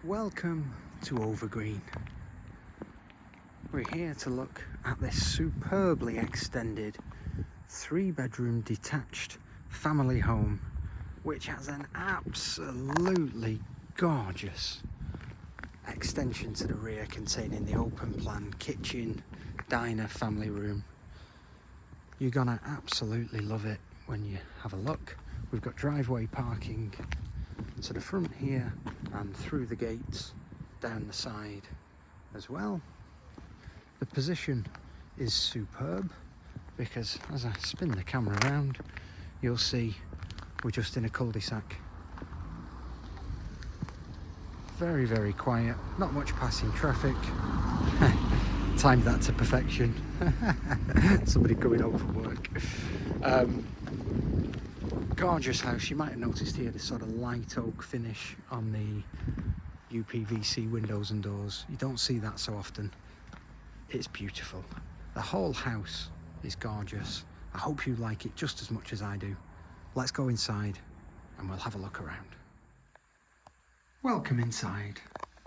Welcome to Overgreen. We're here to look at this superbly extended 3-bedroom detached family home, which has an absolutely gorgeous extension to the rear containing the open plan kitchen, diner, family room. You're gonna absolutely love it when you have a look. We've got driveway parking to the front here and through the gates down the side as well. The position is superb because as I spin the camera around, you'll see we're just in a cul-de-sac. Very, very quiet, not much passing traffic. Timed that to perfection. Somebody coming home from work. Gorgeous house. You might have noticed here this sort of light oak finish on the UPVC windows and doors. You don't see that so often. It's beautiful. The whole house is gorgeous. I hope you like it just as much as I do. Let's go inside and we'll have a look around. Welcome inside.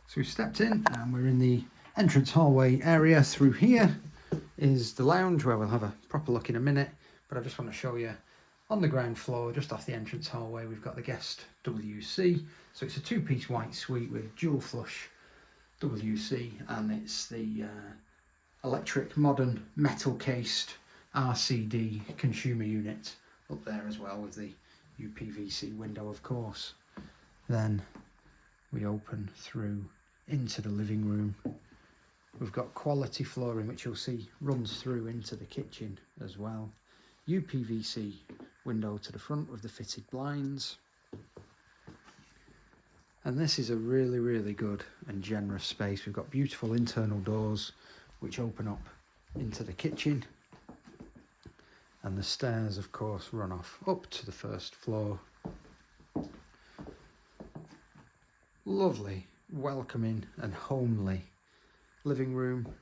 So we've stepped in and we're in the entrance hallway area. Through here is the lounge where we'll have a proper look in a minute, but I just want to show you on the ground floor, just off the entrance hallway, we've got the guest WC. So it's a 2-piece white suite with dual flush WC, and it's the electric modern metal cased RCD consumer unit up there as well, with the UPVC window of course. Then we open through into the living room. We've got quality flooring which you'll see runs through into the kitchen as well. UPVC window to the front with the fitted blinds. And this is a really, really good and generous space. We've got beautiful internal doors which open up into the kitchen. And the stairs, of course, run off up to the first floor. Lovely, welcoming and homely living room.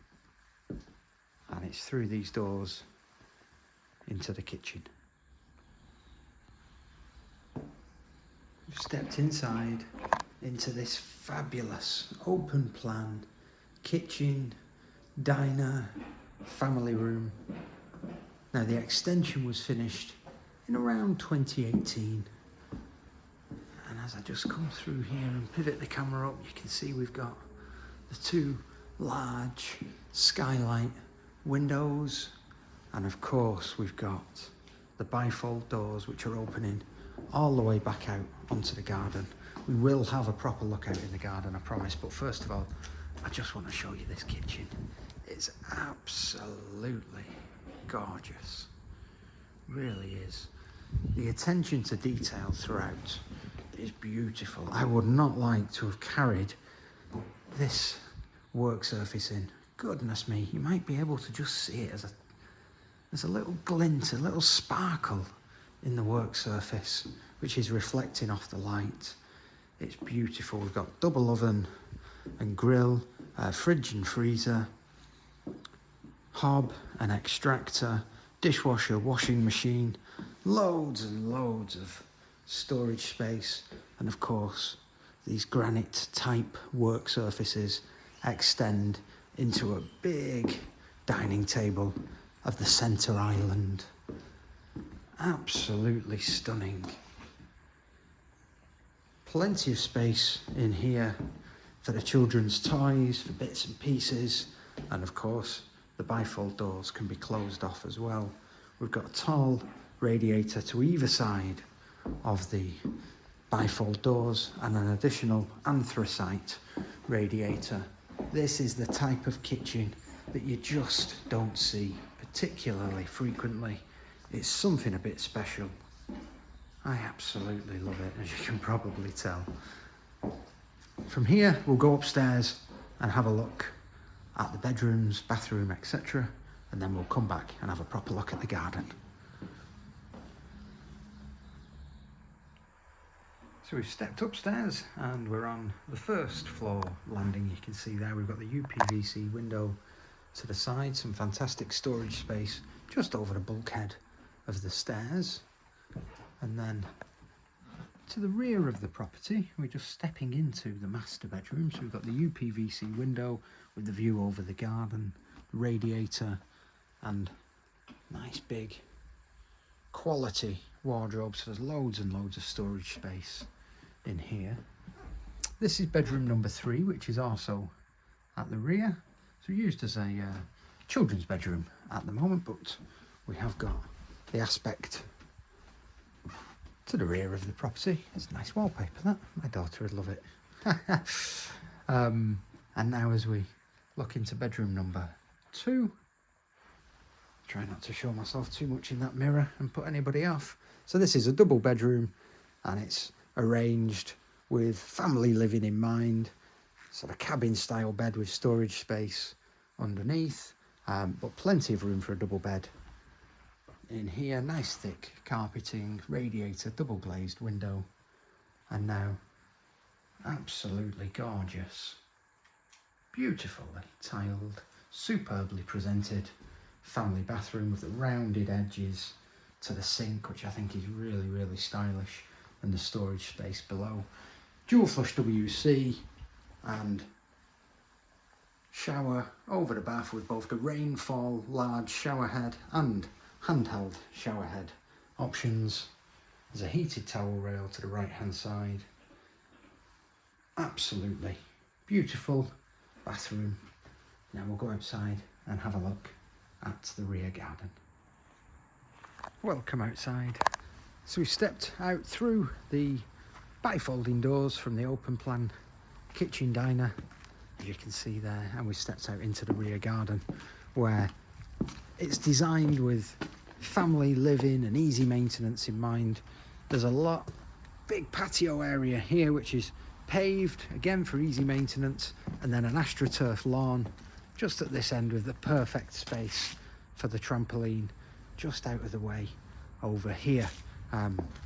And it's through these doors into the kitchen. We've stepped inside into this fabulous open plan kitchen, diner, family room. Now the extension was finished in around 2018. And as I just come through here and pivot the camera up, you can see we've got the 2 large skylight windows. And of course we've got the bifold doors which are opening all the way back out onto the garden. We will have a proper look out in the garden, I promise, but first of all I just want to show you this kitchen. It's absolutely gorgeous, really is. The attention to detail throughout is beautiful. I would not like to have carried this work surface in. Goodness me, you might be able to just see it as a little glint, a little sparkle in the work surface, which is reflecting off the light. It's beautiful. We've got double oven and grill, fridge and freezer, hob and extractor, dishwasher, washing machine, loads and loads of storage space, and of course these granite type work surfaces extend into a big dining table of the centre island. Absolutely stunning. Plenty of space in here for the children's toys, for bits and pieces, and of course the bifold doors can be closed off as well. We've got a tall radiator to either side of the bifold doors and an additional anthracite radiator. This is the type of kitchen that you just don't see particularly frequently. It's something a bit special. I absolutely love it, as you can probably tell. From here, we'll go upstairs and have a look at the bedrooms, bathroom, etc. And then we'll come back and have a proper look at the garden. So we've stepped upstairs and we're on the first floor landing. You can see there we've got the UPVC window to the side, some fantastic storage space just over the bulkhead of the stairs. And then To the rear of the property, we're just stepping into the master bedroom. So we've got the UPVC window with the view over the garden, radiator, and nice big quality wardrobe. So there's loads and loads of storage space in here. This is bedroom number 3, which is also at the rear. So used as a children's bedroom at the moment, but we have got the aspect to the rear of the property. It's nice wallpaper, that. My daughter would love it. And now as we look into bedroom number 2, try not to show myself too much in that mirror and put anybody off. So this is a double bedroom, and it's arranged with family living in mind. Sort of cabin style bed with storage space underneath, but plenty of room for a double bed in here. Nice thick carpeting, radiator, double glazed window, and now absolutely gorgeous, beautifully tiled, superbly presented family bathroom with the rounded edges to the sink, which I think is really, really stylish, and the storage space below. Dual flush WC and shower over the bath with both the rainfall large shower head and handheld shower head options. There's a heated towel rail to the right hand side. Absolutely beautiful bathroom. Now we'll go outside and have a look at the rear garden. Welcome outside. So we stepped out through the bifolding doors from the open plan kitchen diner, as you can see there, and we stepped out into the rear garden, where it's designed with family living and easy maintenance in mind. There's a big patio area here which is paved again for easy maintenance, and then an astroturf lawn just at this end with the perfect space for the trampoline just out of the way over here.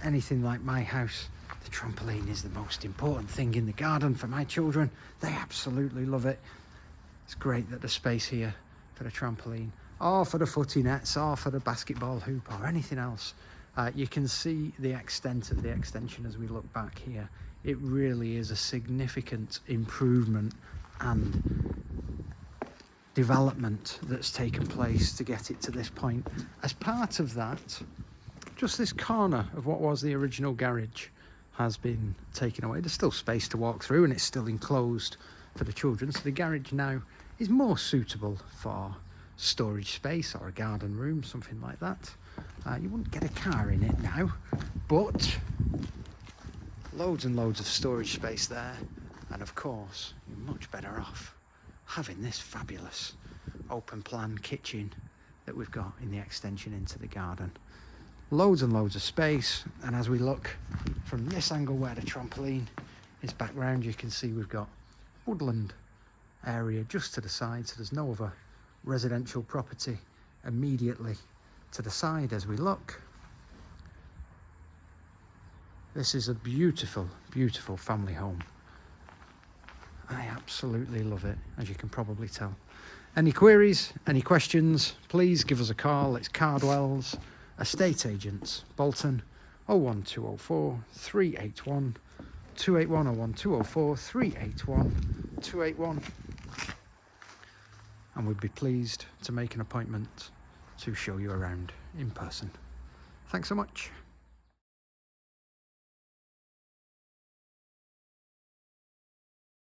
Anything like my house, the trampoline is the most important thing in the garden for my children. They absolutely love it. It's great that there's space here for the trampoline, or for the footy nets, or for the basketball hoop, or anything else. You can see the extent of the extension as we look back here. It really is a significant improvement and development that's taken place to get it to this point. As part of that, just this corner of what was the original garage has been taken away. There's still space to walk through, and it's still enclosed for the children, so the garage now is more suitable for storage space or a garden room, something like that. You wouldn't get a car in it now, but loads and loads of storage space there, and of course you're much better off having this fabulous open plan kitchen that we've got in the extension into the garden. Loads and loads of space, and as we look from this angle where the trampoline is back round, you can see we've got woodland area just to the side, so there's no other residential property immediately to the side as we look. This is a beautiful, beautiful family home. I absolutely love it, as you can probably tell. Any queries, any questions, please give us a call. It's Cardwell's Estate Agents, Bolton, 01204 381 281, 01204 381 281. And we'd be pleased to make an appointment to show you around in person. Thanks so much.